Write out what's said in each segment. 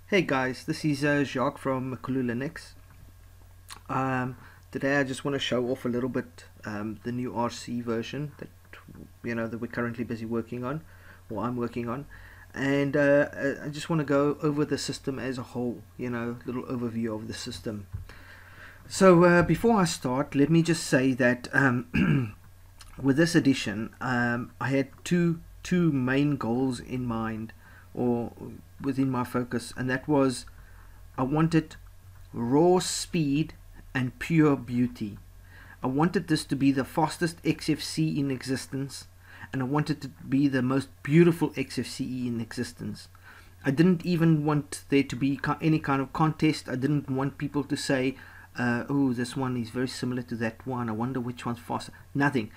Hey guys, this is Jacques from Makulu Xfce. Today I just want to show off a little bit the new RC version that that we're currently busy working on, or I'm working on, and I just want to go over the system as a whole. Little overview of the system. So before I start, let me just say that with this edition, I had two main goals in mind, or within my focus, and that was I wanted raw speed and pure beauty. I wanted this to be the fastest XFCE in existence, and I wanted it to be the most beautiful XFCE in existence. I didn't even want there to be any kind of contest. I didn't want people to say, oh, this one is very similar to that one, I wonder which one's faster. Nothing.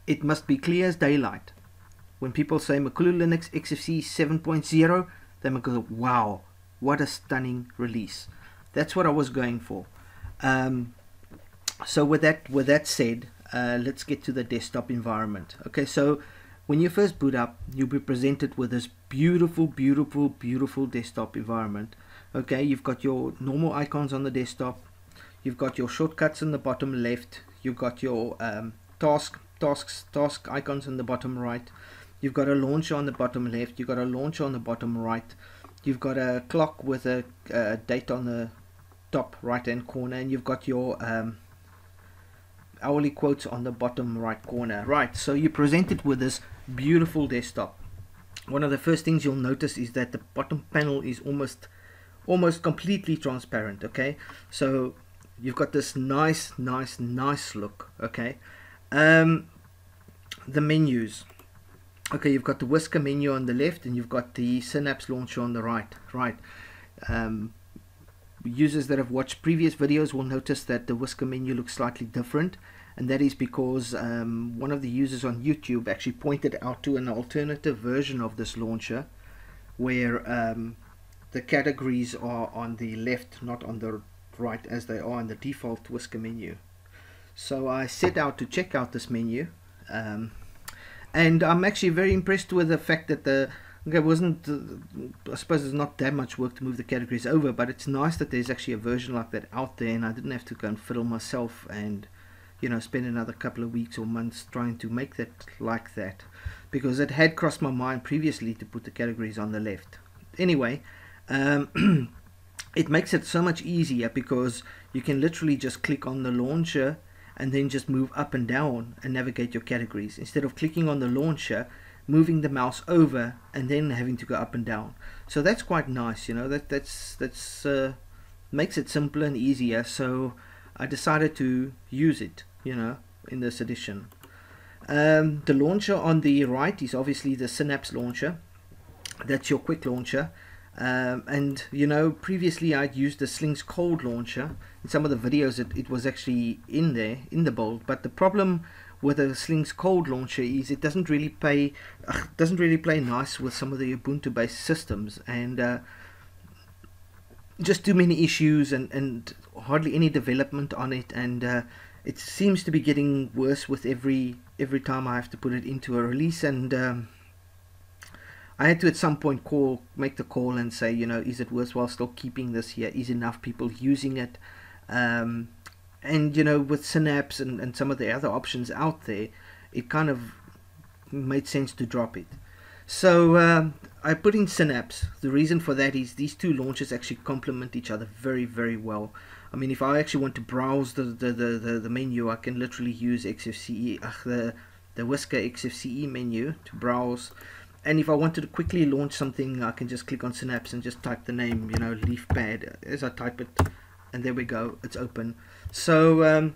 It must be clear as daylight. When people say Makulu Xfce 7.0, they might go, wow, what a stunning release. That's what I was going for. So with that said, let's get to the desktop environment. Okay, so when you first boot up, you'll be presented with this beautiful desktop environment. Okay, you've got your normal icons on the desktop, you've got your shortcuts in the bottom left, you've got your task icons in the bottom right, you've got a launcher on the bottom left, you've got a launcher on the bottom right, you've got a clock with a date on the top right hand corner, and you've got your hourly quotes on the bottom right corner. Right, so you're presented with this beautiful desktop. One of the first things you'll notice is that the bottom panel is almost completely transparent. Okay, so you've got this nice look. Okay, the menus. Okay, you've got the Whisker menu on the left, and you've got the Synapse launcher on the right. Users that have watched previous videos will notice that the Whisker menu looks slightly different, and that is because one of the users on YouTube actually pointed out to an alternative version of this launcher where the categories are on the left, not on the right as they are in the default Whisker menu. So I set out to check out this menu, and I'm actually very impressed with the fact that it wasn't, I suppose there's not that much work to move the categories over, but it's nice that there's actually a version like that out there, and I didn't have to go and fiddle myself and spend another couple of weeks or months trying to make that like that, because it had crossed my mind previously to put the categories on the left. Anyway, it makes it so much easier because you can literally just click on the launcher and then just move up and down and navigate your categories, instead of clicking on the launcher, moving the mouse over and then having to go up and down. So that's quite nice, that's makes it simpler and easier. So I decided to use it, in this edition. The launcher on the right is obviously the Synapse launcher. That's your quick launcher. And previously I'd used the Sling's cold launcher. In some of the videos it was actually in there in the build, but the problem with the Sling's cold launcher is it doesn't really play nice with some of the Ubuntu based systems, and just too many issues and hardly any development on it, and it seems to be getting worse with every time I have to put it into a release. And I had to at some point make the call and say, is it worthwhile still keeping this here? Is enough people using it? And with Synapse and some of the other options out there, it kind of made sense to drop it. So I put in Synapse. The reason for that is these two launchers actually complement each other very well. I mean, if I actually want to browse the menu, I can literally use XFCE, the Whisker Xfce menu to browse. And if I wanted to quickly launch something, I can just click on Synapse and just type the name, leaf pad, as I type it, and there we go, it's open. So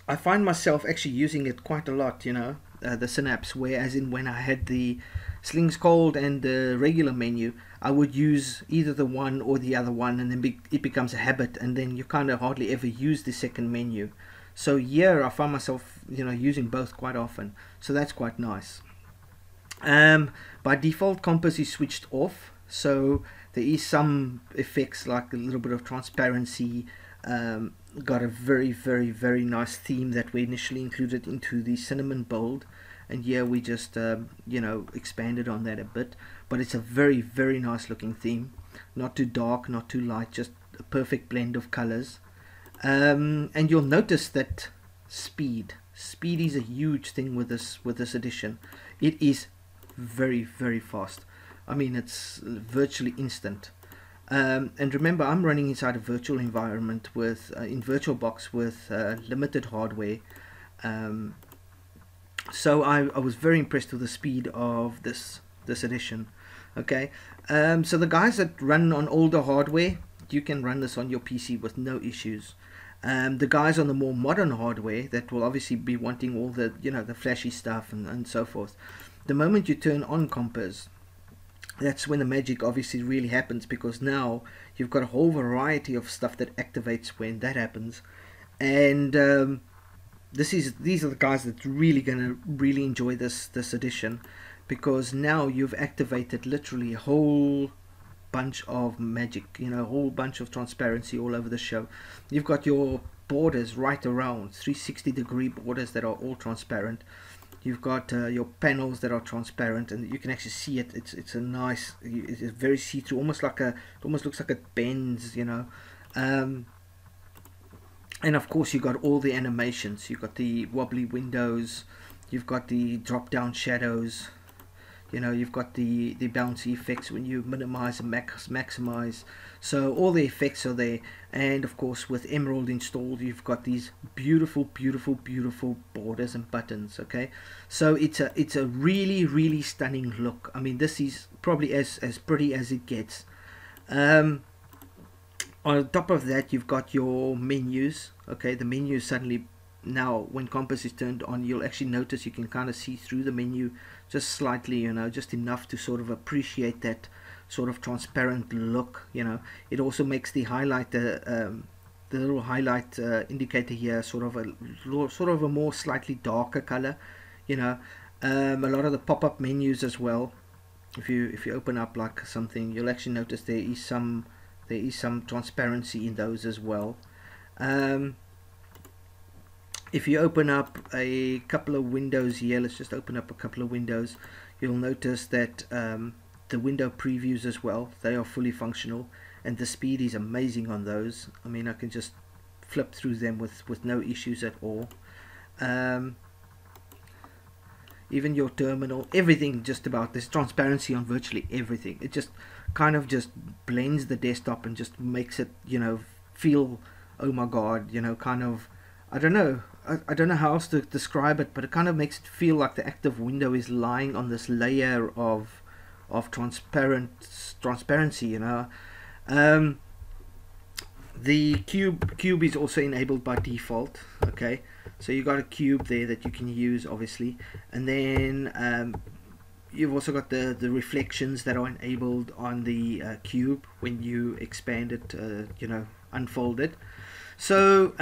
I find myself actually using it quite a lot, the Synapse, whereas when I had the Sling's Cold and the regular menu, I would use either the one or the other one, and then it becomes a habit, and then you kind of hardly ever use the second menu. So here I find myself, using both quite often, so that's quite nice. By default, Compass is switched off, so there is some effects like a little bit of transparency. Got a very nice theme that we initially included into the Cinnamon build, and here we just expanded on that a bit, but it's a very nice looking theme. not too dark, not too light, just a perfect blend of colors. And you'll notice that speed is a huge thing with this edition. It is very, very fast. I mean, it's virtually instant. And remember, I'm running inside a virtual environment with in VirtualBox with limited hardware. So I was very impressed with the speed of this edition. Okay, so the guys that run on older hardware, you can run this on your PC with no issues. The guys on the more modern hardware that will obviously be wanting all the, you know, the flashy stuff and so forth, the moment you turn on Compass, that's when the magic obviously really happens, because now you've got a whole variety of stuff that activates when that happens. And these are the guys that really gonna really enjoy this edition, because now you've activated literally a whole bunch of magic, you know, a whole bunch of transparency all over the show. You've got your borders right around, 360-degree borders that are all transparent. You've got your panels that are transparent, and you can actually see it. It's a nice, it's very see-through, almost looks like it bends, you know. And of course you got all the animations. You've got the wobbly windows, you've got the drop-down shadows, you know, you've got the bouncy effects when you minimize and maximize. So all the effects are there. And of course, with Emerald installed, you've got these beautiful borders and buttons. Okay, so it's a really stunning look. I mean, this is probably as pretty as it gets. On top of that, you've got your menus. Okay, the menus suddenly, now when Compass is turned on, you'll actually notice you can kind of see through the menu just slightly, you know, just enough to sort of appreciate that sort of transparent look. You know, it also makes the highlight, the little highlight indicator here sort of a more slightly darker color. You know, a lot of the pop-up menus as well. If you open up like something, you'll actually notice there is some transparency in those as well. If you open up a couple of windows here, let's just open up a couple of windows, you'll notice that the window previews as well, they are fully functional, and the speed is amazing on those. I mean, I can just flip through them with no issues at all. Even your terminal, everything, just about, there's transparency on virtually everything. It just kind of just blends the desktop and just makes it, you know, feel, oh my god, you know, kind of, I don't know how else to describe it, but it kind of makes it feel like the active window is lying on this layer of transparency, you know. The cube is also enabled by default. Okay, so you got a cube there that you can use, obviously, and then you've also got the reflections that are enabled on the cube when you expand it, you know, unfold it. So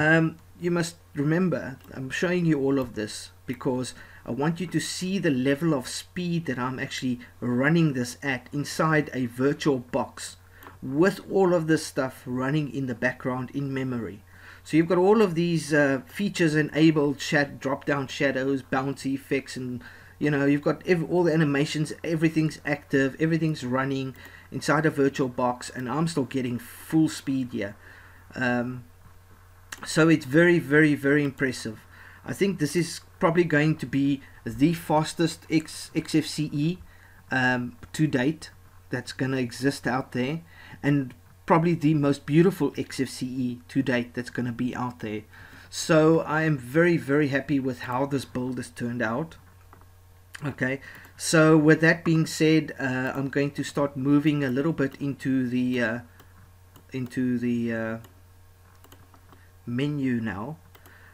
you must remember, I'm showing you all of this because I want you to see the level of speed that I'm actually running this at inside a virtual box, with all of this stuff running in the background in memory. So you've got all of these features enabled, drop down shadows, bouncy effects, and you know, you've got all the animations, everything's active, everything's running inside a virtual box, and I'm still getting full speed here. So it's very impressive. I think this is probably going to be the fastest Xfce to date that's going to exist out there, and probably the most beautiful Xfce to date that's going to be out there. So I am very happy with how this build has turned out. Okay, so with that being said, I'm going to start moving a little bit into the menu now.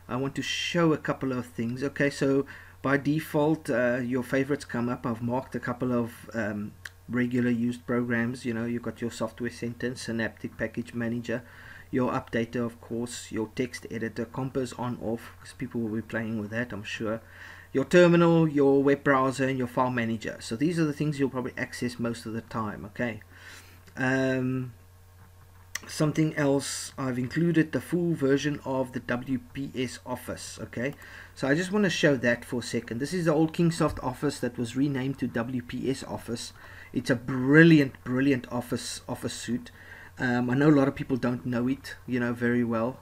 I want to show a couple of things. Okay, so by default your favorites come up. I've marked a couple of regular used programs. You know, you've got your software center, Synaptic Package Manager, your updater, of course, your text editor, Compass on off, because people will be playing with that, I'm sure, your terminal, your web browser, and your file manager. So these are the things you'll probably access most of the time. Okay, something else, I've included the full version of the WPS Office. Okay, so I just want to show that for a second. This is the old Kingsoft Office that was renamed to WPS Office. It's a brilliant office suite. I know a lot of people don't know it, you know, very well.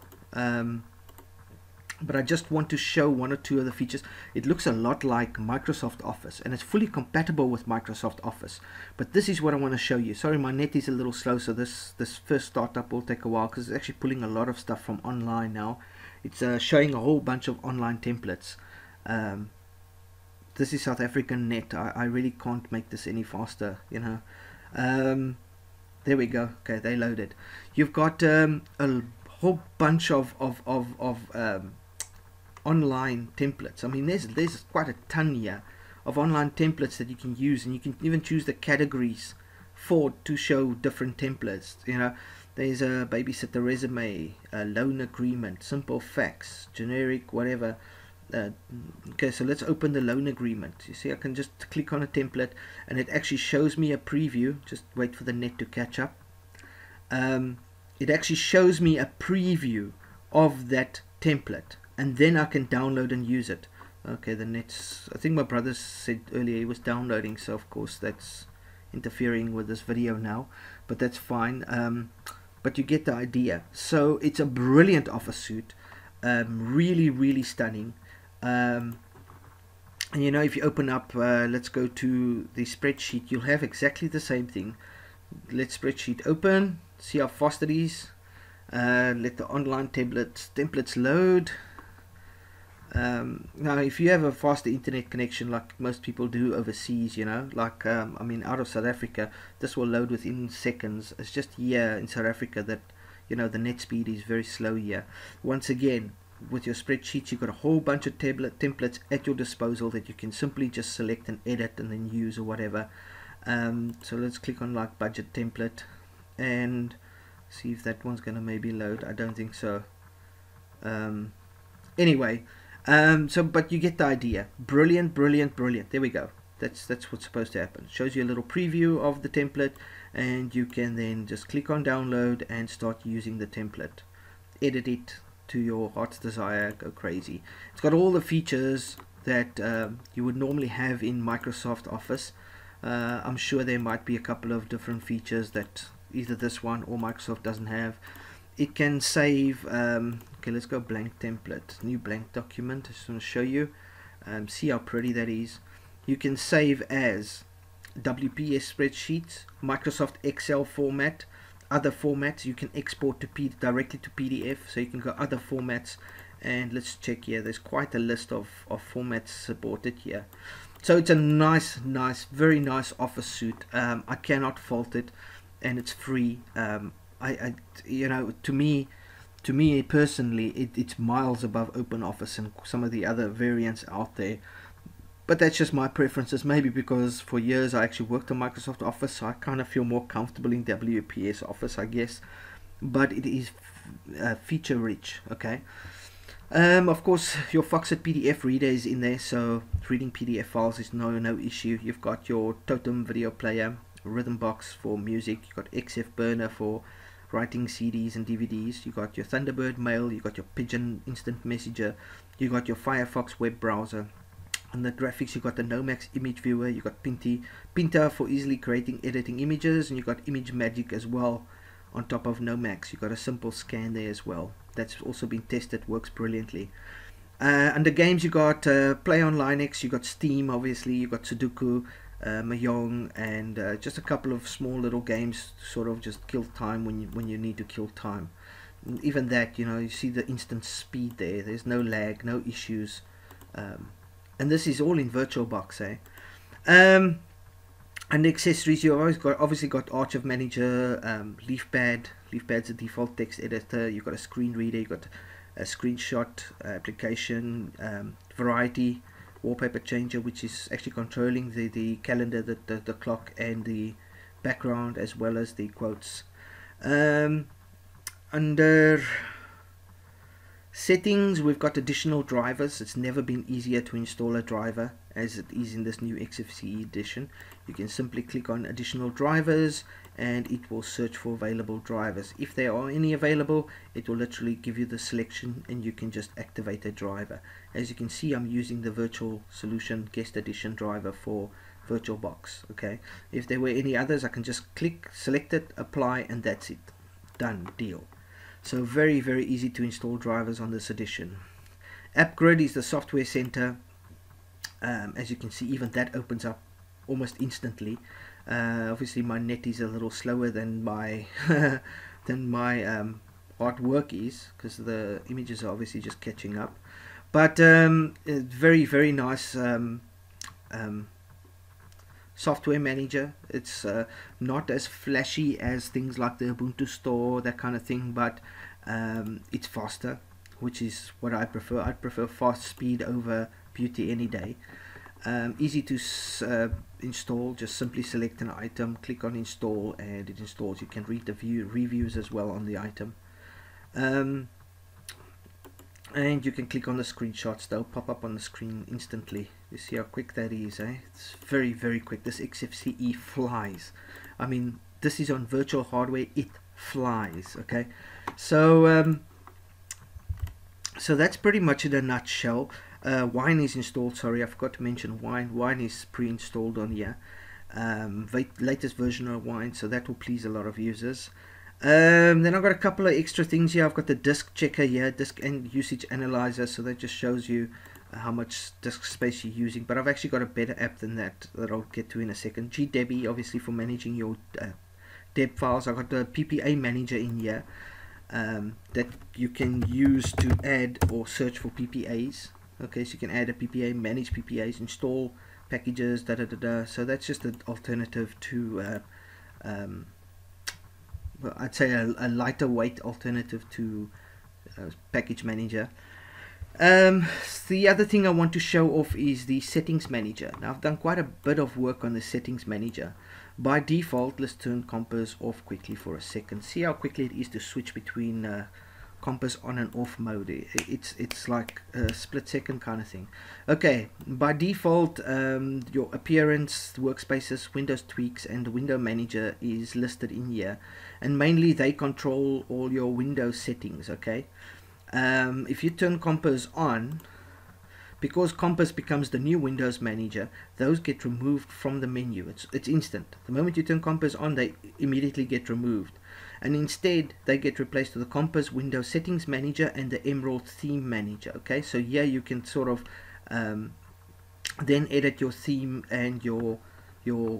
But I just want to show one or two of the features. It looks a lot like Microsoft Office, and it's fully compatible with Microsoft Office. But this is what I want to show you. Sorry, my net is a little slow, so this first startup will take a while, because it's actually pulling a lot of stuff from online now. It's showing a whole bunch of online templates. This is South African net. I really can't make this any faster, you know. There we go. Okay, they loaded. You've got a whole bunch of online templates. I mean, there's quite a ton here of online templates that you can use, and you can even choose the categories to show different templates. You know, there's a babysitter resume, a loan agreement, simple facts, generic, whatever. Okay, so let's open the loan agreement. You see, I can just click on a template and it actually shows me a preview. Just wait for the net to catch up. It actually shows me a preview of that template, and then I can download and use it. Okay, the net's, I think my brother said earlier he was downloading, so of course that's interfering with this video now, but that's fine. But you get the idea. So it's a brilliant office suite, really stunning. And you know, if you open up, let's go to the spreadsheet, you'll have exactly the same thing. Let's spreadsheet open, see how fast it is. Let the online templates load. Now if you have a faster internet connection like most people do overseas, you know, like I mean out of South Africa, this will load within seconds. It's just here in South Africa that, you know, the net speed is very slow here. Once again, with your spreadsheets, you've got a whole bunch of templates at your disposal that you can simply just select and edit and then use or whatever. So let's click on like budget template and see if that one's gonna maybe load. I don't think so. Anyway, so but you get the idea. Brilliant. There we go. That's what's supposed to happen. Shows you a little preview of the template, and you can then just click on download and start using the template. Edit it to your heart's desire, go crazy. It's got all the features that you would normally have in Microsoft Office. I'm sure there might be a couple of different features that either this one or Microsoft doesn't have. It can save, okay, let's go blank template, new blank document. I just want to show you, see how pretty that is. You can save as WPS spreadsheets, Microsoft Excel format, other formats. You can export to directly to PDF, so you can go other formats. And let's check here, there's quite a list of formats supported here. So it's a nice, very nice office suite. I cannot fault it, and it's free. You know, to me personally, it's miles above OpenOffice and some of the other variants out there. But that's just my preferences, maybe because for years I actually worked on Microsoft Office, so I kind of feel more comfortable in WPS Office, I guess. But it is feature rich, okay. Of course, your Foxit PDF reader is in there, so reading PDF files is no issue. You've got your Totem video player, Rhythm Box for music, you've got XF Burner for writing CDs and DVDs, you got your Thunderbird Mail, you got your Pigeon Instant Messenger, you got your Firefox web browser. On the graphics, you got the Nomax image viewer, you got Pinta for easily creating, editing images, and you got Image Magic as well. On top of Nomax, you got a simple scan there as well. That's also been tested, works brilliantly. Under games, you got Play on Linux, you got Steam, obviously, you got Sudoku, Mahjong, and just a couple of small little games to sort of just kill time when you need to kill time. And even that, you know, you see the instant speed there. There's no lag, no issues. And this is all in VirtualBox, eh? And the accessories, you obviously got Archive Manager, LeafPad. LeafPad's a default text editor. You've got a screen reader. You've got a screenshot application, Variety, Wallpaper Changer, which is actually controlling the calendar, the clock, and the background, as well as the quotes. Under settings, we've got additional drivers. It's never been easier to install a driver as it is in this new Xfce edition. You can simply click on additional drivers and it will search for available drivers. If there are any available, it will literally give you the selection and you can just activate a driver. As you can see, I'm using the Virtual Solution Guest Edition driver for VirtualBox. Okay, if there were any others, I can just click, select it, apply, and that's it. Done deal. So very, very easy to install drivers on this edition. AppGrid is the software center. As you can see, even that opens up almost instantly. Obviously my net is a little slower than my than my artwork is, because the images are obviously just catching up. But very, very nice software manager. It's not as flashy as things like the Ubuntu store, that kind of thing, but it's faster, which is what I prefer. I prefer fast speed over beauty any day. Easy to install. Just simply select an item, click on install, and it installs. You can read the reviews as well on the item. And you can click on the screenshots. They'll pop up on the screen instantly. You see how quick that is, eh? It's very, very quick. This Xfce flies. I mean, this is on virtual hardware. It flies. Okay, so so that's pretty much in a nutshell. Wine is installed. Sorry, I forgot to mention Wine. Wine is pre-installed on here. Latest version of Wine, so that will please a lot of users. Then I've got a couple of extra things here. I've got the disk checker here, disk and usage analyzer, so that just shows you how much disk space you're using. But I've actually got a better app than that I'll get to in a second. GDebi, obviously, for managing your deb files. I've got the PPA manager in here that you can use to add or search for PPAs. Okay, so you can add a PPA, manage PPAs, install packages, So that's just an alternative to well, I'd say a lighter weight alternative to package manager. The other thing I want to show off is the settings manager. Now I've done quite a bit of work on the settings manager. By default, let's turn compass off quickly for a second. See how quickly it is to switch between compass on and off mode. It's like a split second kind of thing. Okay, by default your appearance, workspaces, Windows tweaks, and the window manager is listed in here, and mainly they control all your Windows settings. Okay, if you turn compass on, because compass becomes the new Windows manager, those get removed from the menu. It's instant. The moment you turn compass on, they immediately get removed, and instead they get replaced with the compass Windows settings manager and the Emerald theme manager. Okay, so here you can sort of then edit your theme and your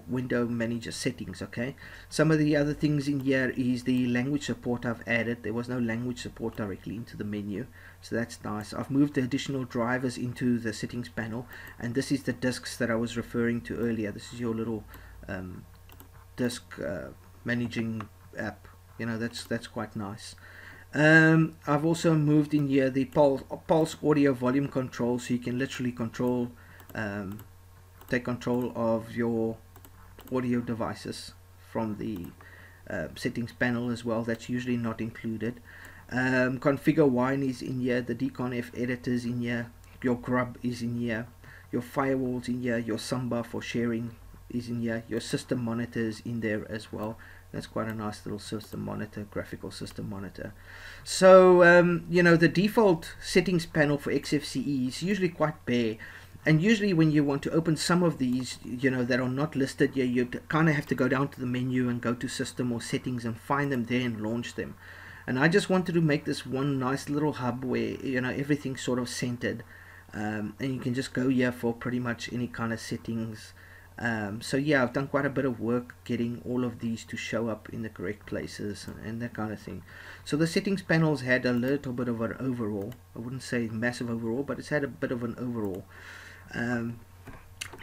window manager settings. Okay, some of the other things in here is the language support I've added. There was no language support directly into the menu, so that's nice. I've moved the additional drivers into the settings panel, and this is the disks that I was referring to earlier. This is your little disk managing app. You know, that's quite nice. I've also moved in here the pulse audio volume control, so you can literally control take control of your audio devices from the settings panel as well. That's usually not included. Configure Wine is in here, the dconf editor is in here, your grub is in here, your firewalls in here, your Samba for sharing is in here, your system monitor is in there as well. That's quite a nice little system monitor, graphical system monitor. So you know, the default settings panel for Xfce is usually quite bare. And usually when you want to open some of these, you know, that are not listed here, you kind of have to go down to the menu and go to system or settings and find them there and launch them. And I just wanted to make this one nice little hub where, you know, everything's sort of centered. And you can just go here for pretty much any kind of settings. So yeah, I've done quite a bit of work getting all of these to show up in the correct places and that kind of thing. So the settings panel's had a little bit of an overall. I wouldn't say massive overall, but it's had a bit of an overall.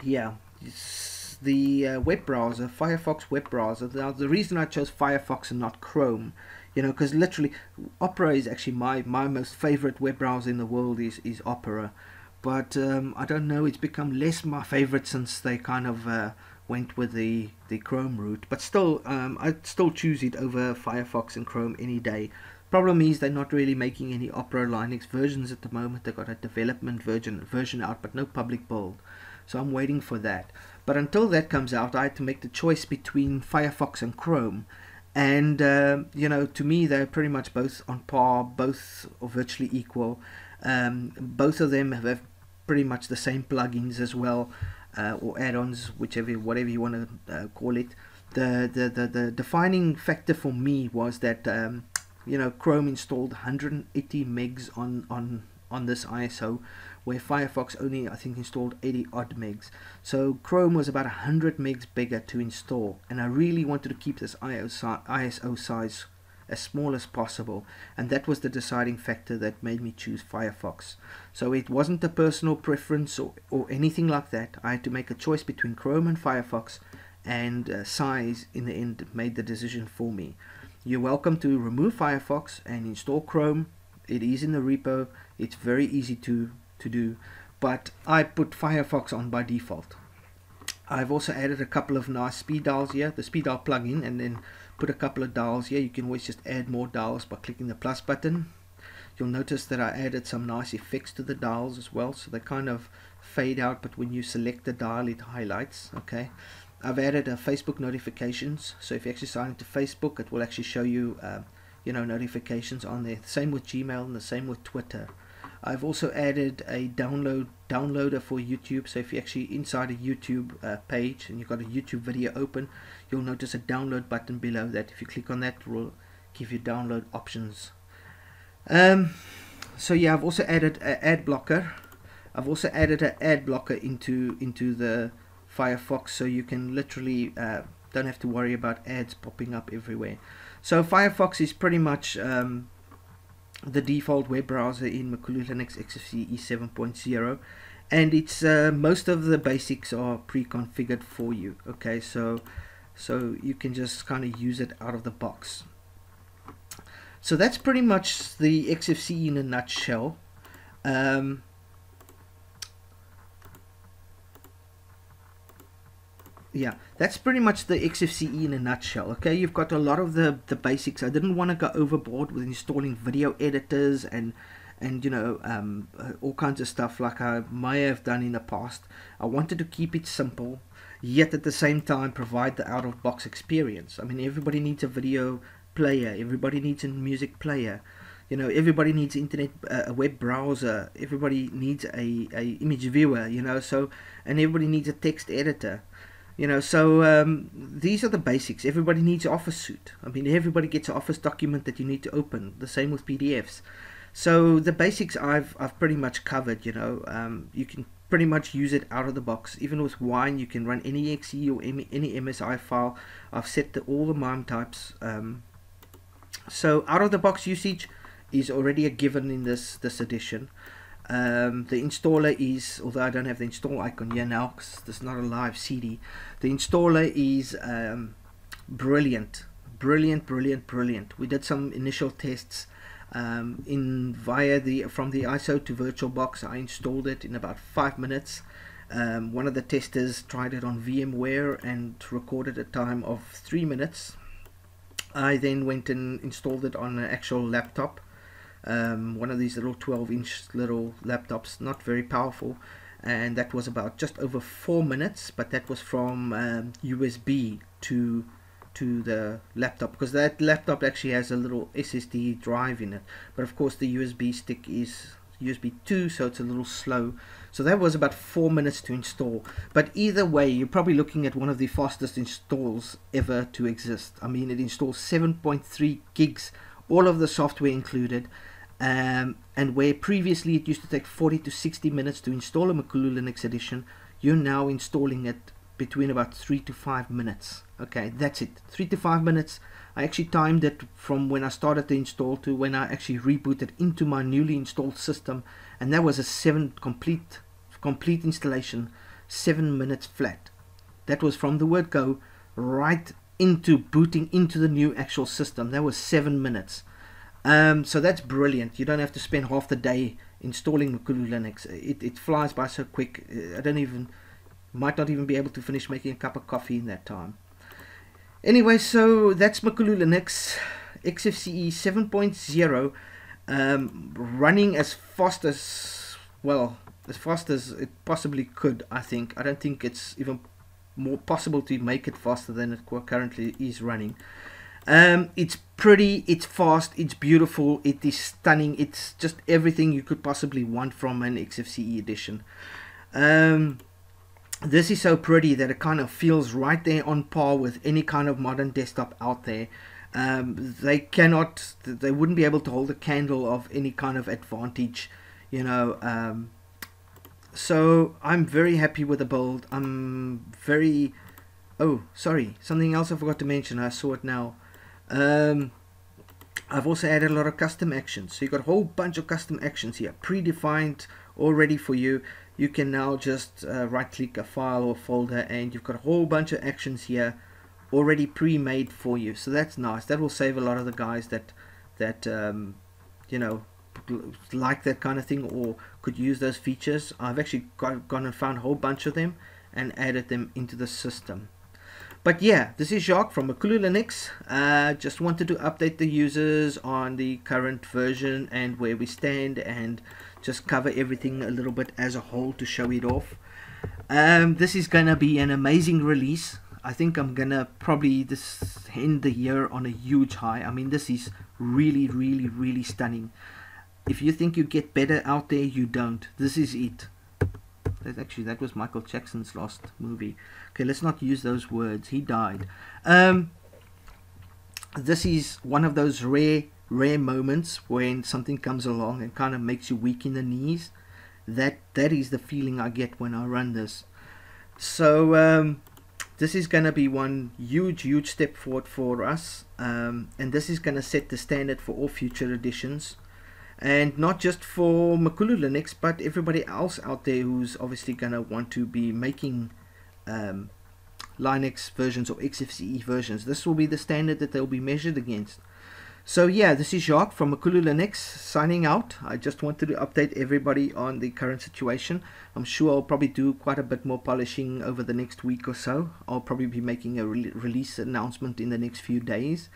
Yeah, it's the web browser, Firefox web browser. Now the reason I chose Firefox and not Chrome, you know, because literally Opera is actually my most favorite web browser in the world is Opera. But I don't know, it's become less my favorite since they kind of went with the Chrome route. But still, I'd still choose it over Firefox and Chrome any day. Problem is they're not really making any Opera Linux versions at the moment. They've got a development version out, but no public build. So I'm waiting for that. But until that comes out, I had to make the choice between Firefox and Chrome. And you know, to me they're pretty much both on par, both are virtually equal. Both of them have pretty much the same plugins as well. or add-ons, whatever you want to call it. The defining factor for me was that Chrome installed 180 megs on this ISO, where Firefox only, I think, installed 80 odd megs. So Chrome was about 100 megs bigger to install, and I really wanted to keep this ISO size as small as possible, and that was the deciding factor that made me choose Firefox. So it wasn't a personal preference or anything like that. I had to make a choice between Chrome and Firefox, and size in the end made the decision for me. You're welcome to remove Firefox and install Chrome. It is in the repo. It's very easy to do, but I put Firefox on by default. I've also added a couple of nice speed dials here, the speed dial plugin, and then put a couple of dials here. You can always just add more dials by clicking the plus button. You'll notice that I added some nice effects to the dials as well, so they kind of fade out, but when you select the dial it highlights. Okay, I've added Facebook notifications, so if you actually sign into Facebook, it will actually show you notifications on there. Same with Gmail and the same with Twitter. I've also added a downloader for YouTube, so if you're actually inside a YouTube page and you've got a YouTube video open, you'll notice a download button below that. If you click on that, it will give you download options. So yeah, I've also added an ad blocker. I've also added an ad blocker into the Firefox, so you can literally don't have to worry about ads popping up everywhere. So Firefox is pretty much the default web browser in Makulu Xfce 7.0, and it's most of the basics are pre-configured for you. Okay, so you can just kind of use it out of the box. So that's pretty much the Xfce in a nutshell. Yeah, that's pretty much the Xfce in a nutshell. Okay, you've got a lot of the basics. I didn't want to go overboard with installing video editors and all kinds of stuff like I may have done in the past. I wanted to keep it simple, yet at the same time provide the out-of-box experience. I mean, everybody needs a video player, everybody needs a music player, everybody needs internet, a web browser, everybody needs a image viewer, so, and everybody needs a text editor. So these are the basics. Everybody needs an Office suite. I mean, everybody gets an Office document that you need to open. The same with PDFs. So the basics I've pretty much covered. You can pretty much use it out of the box. Even with Wine, you can run any exe or any MSI file. I've set all the MIME types. So out of the box usage is already a given in this edition. The installer is, although I don't have the install icon here now because this is not a live CD, the installer is brilliant. We did some initial tests from the ISO to VirtualBox. I installed it in about 5 minutes. One of the testers tried it on VMware and recorded a time of 3 minutes. I then went and installed it on an actual laptop. One of these little 12-inch little laptops, not very powerful, and that was about just over 4 minutes, but that was from USB to the laptop, because that laptop actually has a little SSD drive in it, but of course the USB stick is USB 2, so it's a little slow. So that was about 4 minutes to install, but either way you're probably looking at one of the fastest installs ever to exist. I mean, it installs 7.3 gigs, all of the software included, and where previously it used to take 40 to 60 minutes to install a Makulu Linux edition, you're now installing it between about 3 to 5 minutes. Okay, that's it, 3 to 5 minutes. I actually timed it from when I started the install to when I actually rebooted into my newly installed system, and that was a complete installation, 7 minutes flat. That was from the word go right into booting into the new actual system. That was 7 minutes. So that's brilliant. You don't have to spend half the day installing Makulu Linux. It flies by so quick. Might not even be able to finish making a cup of coffee in that time. Anyway, so that's Makulu Linux Xfce 7.0, running as fast as it possibly could. I don't think it's even more possible to make it faster than it currently is running. It's pretty, it's fast, it's beautiful, it is stunning. It's just everything you could possibly want from an Xfce edition. this is so pretty that it kind of feels right there on par with any kind of modern desktop out there. They wouldn't be able to hold a candle of any kind of advantage, you know. So I'm very happy with the build. Oh, sorry, something else I forgot to mention. I saw it now. I've also added a lot of custom actions. So you've got a whole bunch of custom actions here, predefined already for you. You can now just right click a file or folder, and you've got a whole bunch of actions here already pre-made for you. So that's nice. That will save a lot of the guys that you know, like that kind of thing or could use those features. I've actually gone and found a whole bunch of them and added them into the system. But yeah, this is Jacques from Makulu Linux. Just wanted to update the users on the current version and where we stand, and just cover everything a little bit as a whole to show it off. This is gonna be an amazing release. I think I'm gonna probably end the year on a huge high. I mean, this is really, really, really stunning. If you think you get better out there, you don't. This is it. That was Michael Jackson's last movie. Okay, let's not use those words. He died. This is one of those rare moments when something comes along and kind of makes you weak in the knees. That is the feeling I get when I run this. So this is going to be one huge step forward for us, and this is going to set the standard for all future editions. And not just for Makulu Linux, but everybody else out there who's obviously going to want to be making Linux versions or Xfce versions. This will be the standard that they'll be measured against. So yeah, this is Jacques from Makulu Linux signing out. I just wanted to update everybody on the current situation. I'm sure I'll probably do quite a bit more polishing over the next week or so. I'll probably be making a release announcement in the next few days.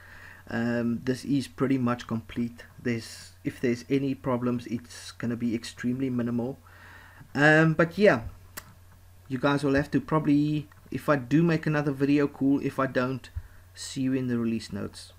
This is pretty much complete. If there's any problems, it's gonna be extremely minimal. But yeah, you guys will have to probably, if I do make another video, cool. If I don't, see you in the release notes.